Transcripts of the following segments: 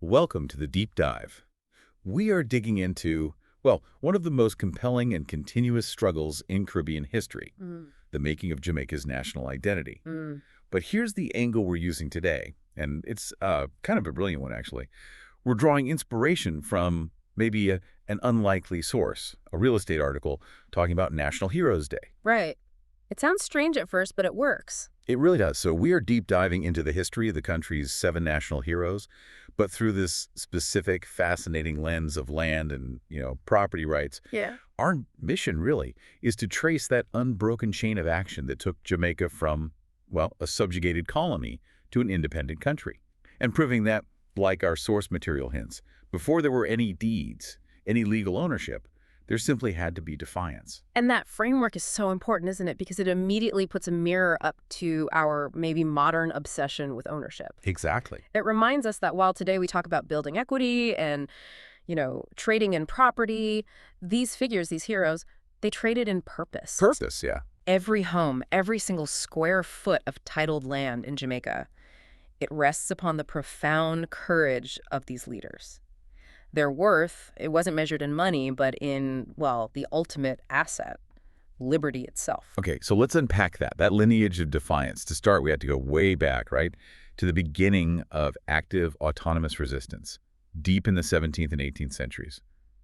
Welcome to the Deep Dive. We are digging into, well, one of the most compelling and continuous struggles in Caribbean history, the making of Jamaica's national identity. Mm. But here's the angle we're using today, and it's kind of a brilliant one, actually. We're drawing inspiration from maybe an unlikely source, a real estate article talking about National Heroes Day. Right. It sounds strange at first, but it works. It really does. So we are deep diving into the history of the country's 7 national heroes, but through this specific, fascinating lens of land and, property rights. Yeah. Our mission, really, is to trace that unbroken chain of action that took Jamaica from, well, a subjugated colony to an independent country. And proving that, like our source material hints, before there were any deeds, any legal ownership, there simply had to be defiance. And that framework is so important, isn't it? Because it immediately puts a mirror up to our maybe modern obsession with ownership. Exactly. It reminds us that while today we talk about building equity and, trading in property, these figures, these heroes, they traded in purpose. Purpose, yeah. Every home, every single square foot of titled land in Jamaica, it rests upon the profound courage of these leaders. Their worth, it wasn't measured in money, but in, well, the ultimate asset, liberty itself. Okay, so let's unpack that lineage of defiance. To start, we had to go way back, right, to the beginning of active autonomous resistance, deep in the 17th and 18th centuries,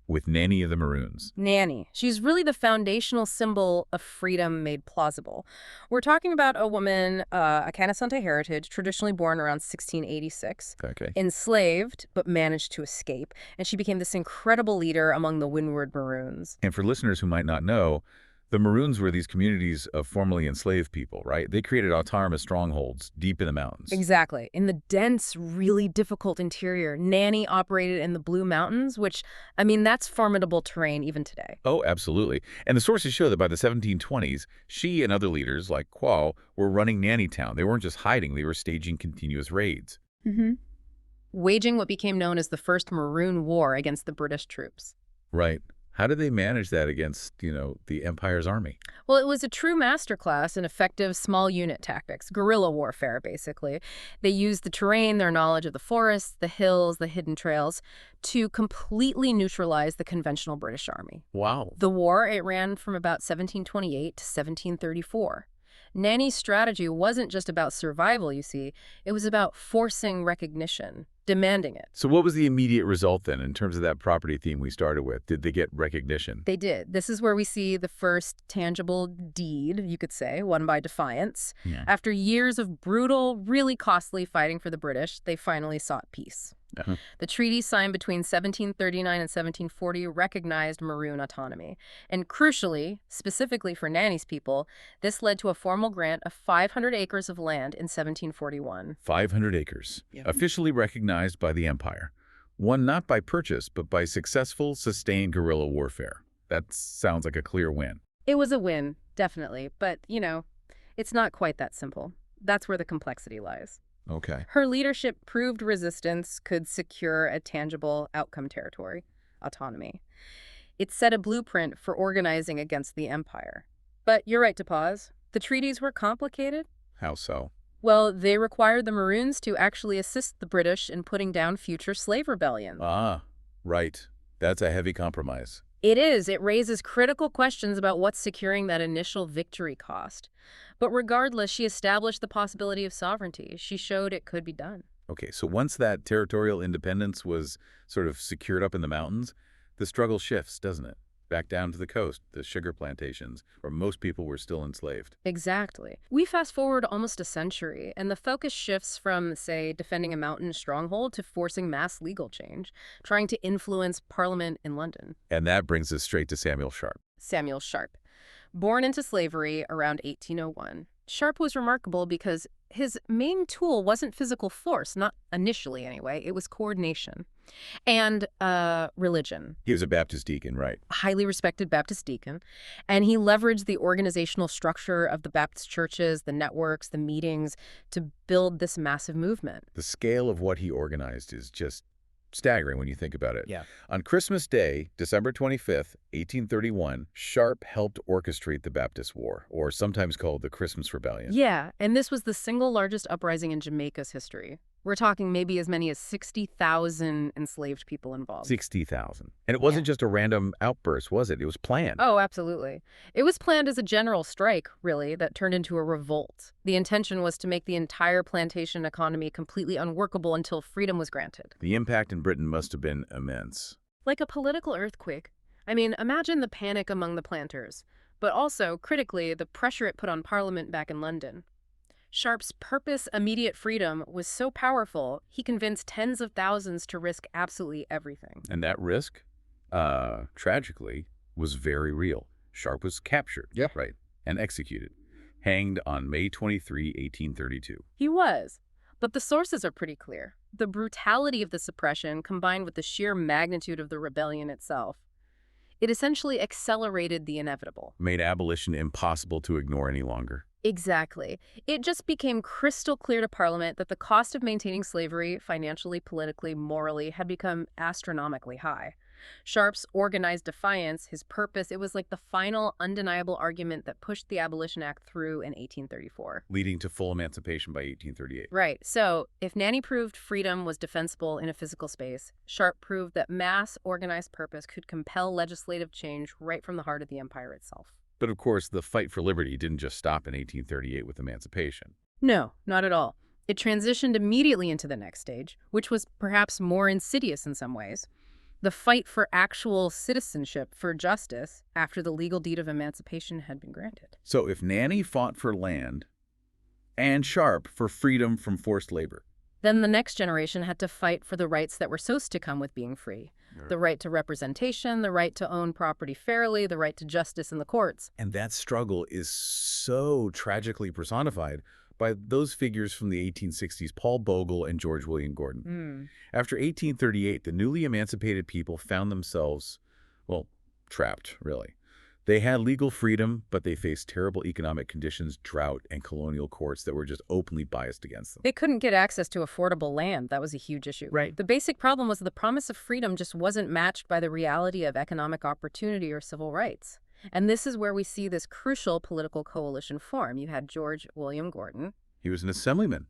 with Nanny of the Maroons. Nanny. She's really the foundational symbol of freedom made plausible. We're talking about a woman, a Kanasante heritage, traditionally born around 1686. Okay. Enslaved, but managed to escape. And she became this incredible leader among the Windward Maroons. And for listeners who might not know, the Maroons were these communities of formerly enslaved people, right? They created autonomous strongholds deep in the mountains. Exactly. In the dense, really difficult interior, Nanny operated in the Blue Mountains, which, that's formidable terrain even today. Oh, absolutely. And the sources show that by the 1720s, she and other leaders like Quao were running Nanny Town. They weren't just hiding, they were staging continuous raids. Waging what became known as the First Maroon War against the British troops. Right. How did they manage that against, the Empire's army? Well, it was a true masterclass in effective small unit tactics, guerrilla warfare, basically. They used the terrain, their knowledge of the forests, the hills, the hidden trails, to completely neutralize the conventional British army. Wow. The war, it ran from about 1728 to 1734. Nanny's strategy wasn't just about survival, you see. It was about forcing recognition, demanding it. So what was the immediate result then in terms of that property theme we started with? Did they get recognition? They did. This is where we see the first tangible deed, you could say, won by defiance. Yeah. After years of brutal, really costly fighting for the British, they finally sought peace. The treaty signed between 1739 and 1740 recognized Maroon autonomy. And crucially, specifically for Nanny's people, this led to a formal grant of 500 acres of land in 1741. 500 acres, officially recognized by the Empire. Won not by purchase, but by successful, sustained guerrilla warfare. That sounds like a clear win. It was a win, definitely. But, it's not quite that simple. That's where the complexity lies. Okay. Her leadership proved resistance could secure a tangible outcome territory, autonomy. It set a blueprint for organizing against the empire. But you're right to pause. The treaties were complicated. How so? Well, they required the Maroons to actually assist the British in putting down future slave rebellions. Ah, right. That's a heavy compromise. It is. It raises critical questions about what securing that initial victory cost. But regardless, she established the possibility of sovereignty. She showed it could be done. Okay, so once that territorial independence was sort of secured up in the mountains, the struggle shifts, doesn't it? Back down to the coast, the sugar plantations, where most people were still enslaved. Exactly. We fast forward almost a century, and the focus shifts from, say, defending a mountain stronghold to forcing mass legal change, trying to influence Parliament in London. And that brings us straight to Samuel Sharp. Samuel Sharp. Born into slavery around 1801, Sharp was remarkable because his main tool wasn't physical force, not initially anyway. It was coordination and religion. He was a Baptist deacon, right? A highly respected Baptist deacon. And he leveraged the organizational structure of the Baptist churches, the networks, the meetings to build this massive movement. The scale of what he organized is just staggering when you think about it. Yeah. On Christmas Day, December 25th, 1831, Sharp helped orchestrate the Baptist War, or sometimes called the Christmas Rebellion. Yeah, and this was the single largest uprising in Jamaica's history. We're talking maybe as many as 60,000 enslaved people involved. 60,000. And it wasn't just a random outburst, was it? It was planned. Oh, absolutely. It was planned as a general strike, really, that turned into a revolt. The intention was to make the entire plantation economy completely unworkable until freedom was granted. The impact in Britain must have been immense. Like a political earthquake. I mean, imagine the panic among the planters, but also, critically, the pressure it put on Parliament back in London. Sharp's purpose, immediate freedom, was so powerful, he convinced tens of thousands to risk absolutely everything. And that risk, tragically, was very real. Sharp was captured, right, and executed, hanged on May 23, 1832. He was. But the sources are pretty clear. The brutality of the suppression combined with the sheer magnitude of the rebellion itself. It essentially accelerated the inevitable. Made abolition impossible to ignore any longer. Exactly. It just became crystal clear to Parliament that the cost of maintaining slavery, financially, politically, morally, had become astronomically high. Sharp's organized defiance, his purpose, it was like the final undeniable argument that pushed the Abolition Act through in 1834. Leading to full emancipation by 1838. Right. So, if Nanny proved freedom was defensible in a physical space, Sharp proved that mass organized purpose could compel legislative change right from the heart of the empire itself. But of course, the fight for liberty didn't just stop in 1838 with emancipation. No, not at all. It transitioned immediately into the next stage, which was perhaps more insidious in some ways. The fight for actual citizenship, for justice, after the legal deed of emancipation had been granted. So if Nanny fought for land and Sharp for freedom from forced labor, then the next generation had to fight for the rights that were supposed to come with being free. The right to representation, the right to own property fairly, the right to justice in the courts. and that struggle is so tragically personified by those figures from the 1860s, Paul Bogle and George William Gordon. After 1838, the newly emancipated people found themselves, well, trapped, really. They had legal freedom, but they faced terrible economic conditions, drought, and colonial courts that were just openly biased against them. They couldn't get access to affordable land. That was a huge issue. Right. The basic problem was the promise of freedom just wasn't matched by the reality of economic opportunity or civil rights. And this is where we see this crucial political coalition form. You had George William Gordon. He was an assemblyman,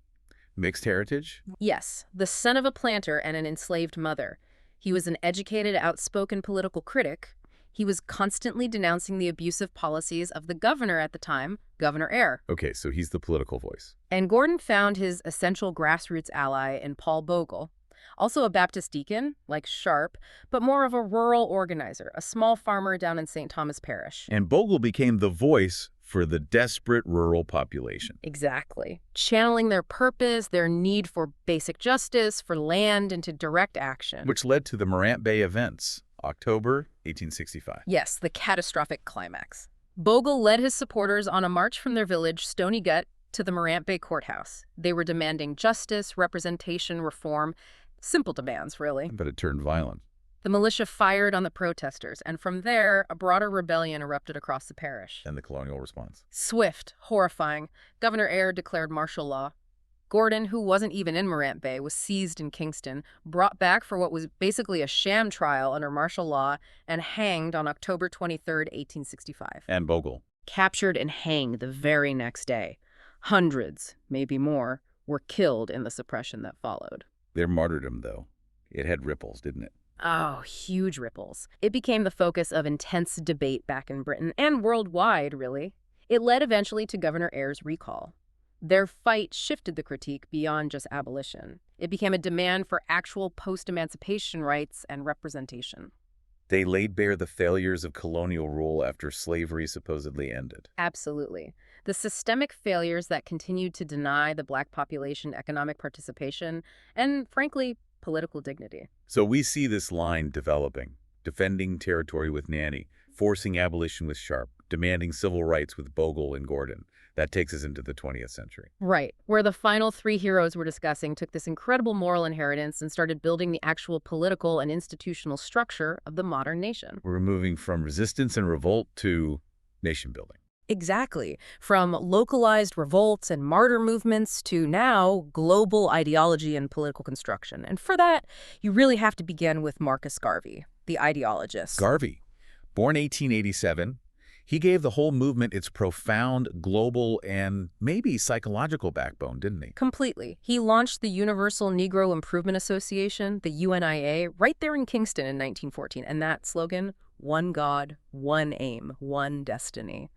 mixed heritage. Yes, the son of a planter and an enslaved mother. He was an educated, outspoken political critic. He was constantly denouncing the abusive policies of the governor at the time, Governor Eyre. Okay, so he's the political voice. And Gordon found his essential grassroots ally in Paul Bogle, also a Baptist deacon, like Sharp, but more of a rural organizer, a small farmer down in St. Thomas Parish. And Bogle became the voice for the desperate rural population. Exactly. Channeling their purpose, their need for basic justice, for land, into direct action. Which led to the Morant Bay events, October 1865. Yes, the catastrophic climax. Bogle led his supporters on a march from their village, Stony Gut, to the Morant Bay courthouse. They were demanding justice, representation, reform. Simple demands, really. But it turned violent. The militia fired on the protesters, and from there, a broader rebellion erupted across the parish. And the colonial response. Swift, horrifying. Governor Eyre declared martial law. Gordon, who wasn't even in Morant Bay, was seized in Kingston, brought back for what was basically a sham trial under martial law, and hanged on October 23, 1865. And Bogle. Captured and hanged the very next day. Hundreds, maybe more, were killed in the suppression that followed. Their martyrdom, though, it had ripples, didn't it? Oh, huge ripples. It became the focus of intense debate back in Britain, and worldwide, really. It led eventually to Governor Eyre's recall. Their fight shifted the critique beyond just abolition. It became a demand for actual post-emancipation rights and representation. They laid bare the failures of colonial rule after slavery supposedly ended. Absolutely. The systemic failures that continued to deny the Black population economic participation and, frankly, political dignity. So we see this line developing, defending territory with Nanny, forcing abolition with Sharp, demanding civil rights with Bogle and Gordon. That takes us into the 20th century. Right, where the final three heroes we're discussing took this incredible moral inheritance and started building the actual political and institutional structure of the modern nation. We're moving from resistance and revolt to nation building. Exactly. From localized revolts and martyr movements to now global ideology and political construction. And for that, you really have to begin with Marcus Garvey, the ideologist. Garvey, born 1887, He gave the whole movement its profound global and maybe psychological backbone, didn't he? Completely. He launched the Universal Negro Improvement Association, the UNIA, right there in Kingston in 1914. And that slogan, one God, one aim, one destiny.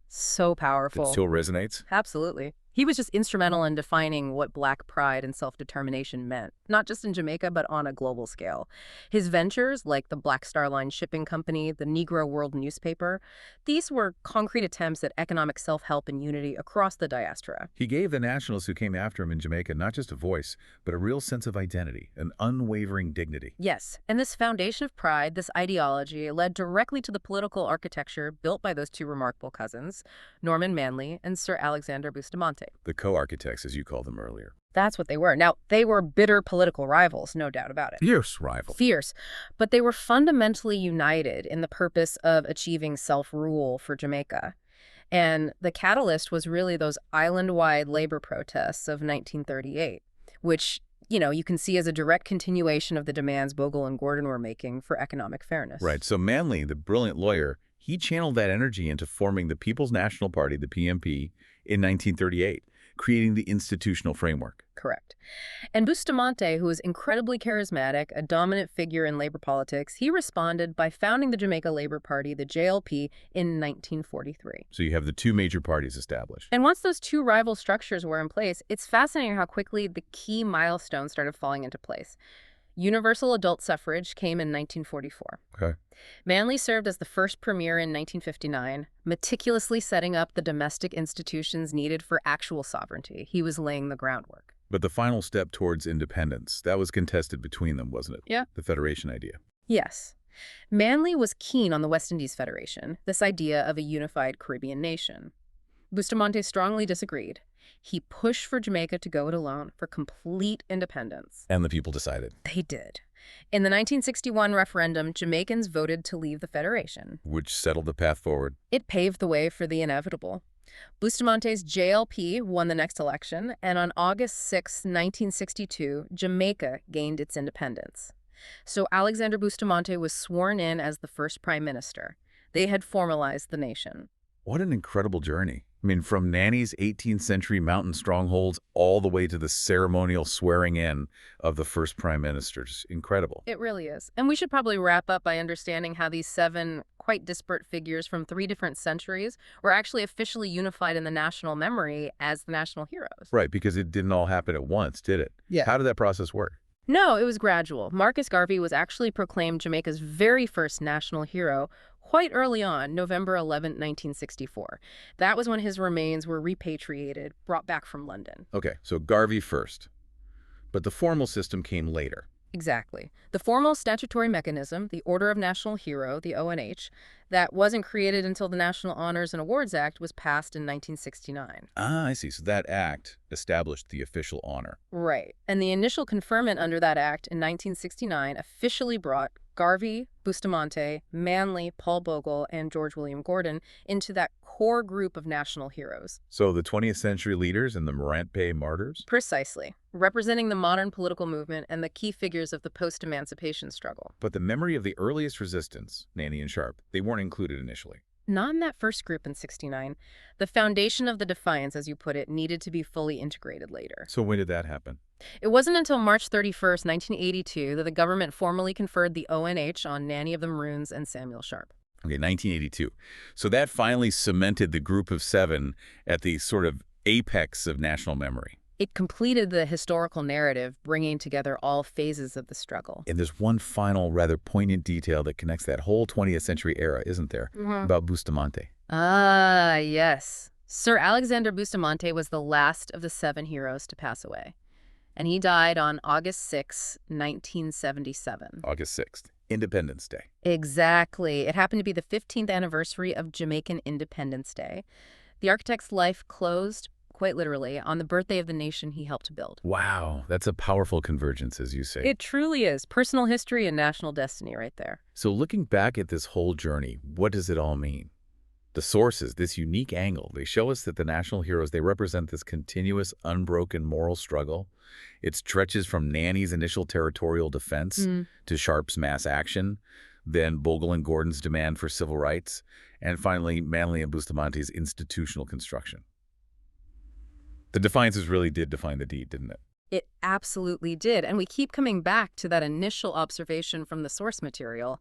So It powerful. still resonates? Absolutely. He was just instrumental in defining what Black pride and self-determination meant, not just in Jamaica, but on a global scale. His ventures, like the Black Star Line Shipping Company, the Negro World newspaper, these were concrete attempts at economic self-help and unity across the diaspora. He gave the nationalists who came after him in Jamaica not just a voice, but a real sense of identity, an unwavering dignity. Yes, and this foundation of pride, this ideology, led directly to the political architecture built by those two remarkable cousins, Norman Manley and Sir Alexander Bustamante. The co-architects, as you called them earlier. That's what they were. Now, they were bitter political rivals, no doubt about it. Fierce rival. Fierce, but they were fundamentally united in the purpose of achieving self-rule for Jamaica. And the catalyst was really those island-wide labor protests of 1938, which, you can see as a direct continuation of the demands Bogle and Gordon were making for economic fairness. Right. So Manley, the brilliant lawyer, he channeled that energy into forming the People's National Party, the PNP, in 1938, creating the institutional framework. Correct. And Bustamante, who was incredibly charismatic, a dominant figure in labor politics, he responded by founding the Jamaica Labor Party, the JLP, in 1943. So you have the two major parties established. And once those two rival structures were in place, it's fascinating how quickly the key milestones started falling into place. Universal adult suffrage came in 1944. Okay. Manley served as the first premier in 1959, meticulously setting up the domestic institutions needed for actual sovereignty. He was laying the groundwork. But the final step towards independence, that was contested between them, wasn't it? Yeah. The Federation idea. Yes. Manley was keen on the West Indies Federation, this idea of a unified Caribbean nation. Bustamante strongly disagreed. He pushed for Jamaica to go it alone for complete independence. And the people decided. They did. In the 1961 referendum, Jamaicans voted to leave the Federation. Which settled the path forward. It paved the way for the inevitable. Bustamante's JLP won the next election, and on August 6, 1962, Jamaica gained its independence. So Alexander Bustamante was sworn in as the first prime minister. They had formalized the nation. What an incredible journey. I mean, from Nanny's 18th century mountain strongholds all the way to the ceremonial swearing in of the first prime ministers. Incredible. It really is. And we should probably wrap up by understanding how these 7 quite disparate figures from 3 different centuries were actually officially unified in the national memory as the national heroes. Right, because it didn't all happen at once, did it? Yeah. How did that process work? No, it was gradual. Marcus Garvey was actually proclaimed Jamaica's very first national hero quite early on, November 11, 1964. That was when his remains were repatriated, brought back from London. Okay, so Garvey first. But the formal system came later. Exactly. The formal statutory mechanism, the Order of National Hero, the ONH, that wasn't created until the National Honors and Awards Act was passed in 1969. Ah, I see. So that act established the official honor. Right. And the initial conferment under that act in 1969 officially brought Garvey, Bustamante, Manley, Paul Bogle, and George William Gordon into that core group of national heroes. So the 20th century leaders and the Morant-Bay martyrs? Precisely. Representing the modern political movement and the key figures of the post-emancipation struggle. But the memory of the earliest resistance, Nanny and Sharp, they weren't included initially. Not in that first group in 69. The foundation of the defiance, as you put it, needed to be fully integrated later. So when did that happen? It wasn't until March 31st, 1982, that the government formally conferred the ONH on Nanny of the Maroons and Samuel Sharp. Okay, 1982. So that finally cemented the group of 7 at the sort of apex of national memory. It completed the historical narrative, bringing together all phases of the struggle. And there's one final, rather poignant detail that connects that whole 20th century era, isn't there? About Bustamante. Ah, yes. Sir Alexander Bustamante was the last of the 7 heroes to pass away. And he died on August 6, 1977. August 6th, Independence Day. Exactly. It happened to be the 15th anniversary of Jamaican Independence Day. The architect's life closed, quite literally, on the birthday of the nation he helped build. Wow, that's a powerful convergence, as you say. It truly is. Personal history and national destiny right there. So looking back at this whole journey, what does it all mean? The sources, this unique angle, they show us that the national heroes, they represent this continuous, unbroken moral struggle. It stretches from Nanny's initial territorial defense to Sharp's mass action, then Bogle and Gordon's demand for civil rights, And finally, Manley and Bustamante's institutional construction. The defiances really did define the deed, didn't it? It absolutely did. And we keep coming back to that initial observation from the source material.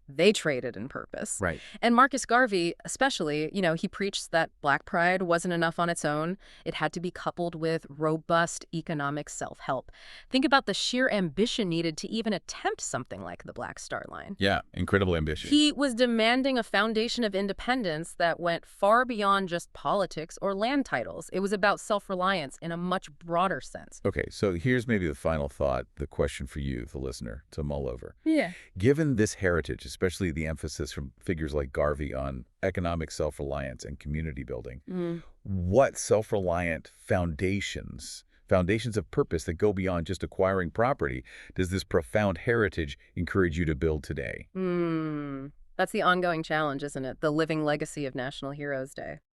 They traded in purpose. Right. And Marcus Garvey, especially, he preached that Black pride wasn't enough on its own. It had to be coupled with robust economic self-help. Think about the sheer ambition needed to even attempt something like the Black Star Line. Yeah, incredible ambition. He was demanding a foundation of independence that went far beyond just politics or land titles. It was about self-reliance in a much broader sense. Okay, so here's maybe the final thought, the question for you, the listener, to mull over. Yeah. Given this heritage, especially the emphasis from figures like Garvey on economic self-reliance and community building, what self-reliant foundations of purpose that go beyond just acquiring property does this profound heritage encourage you to build today? That's the ongoing challenge, isn't it? The living legacy of National Heroes Day.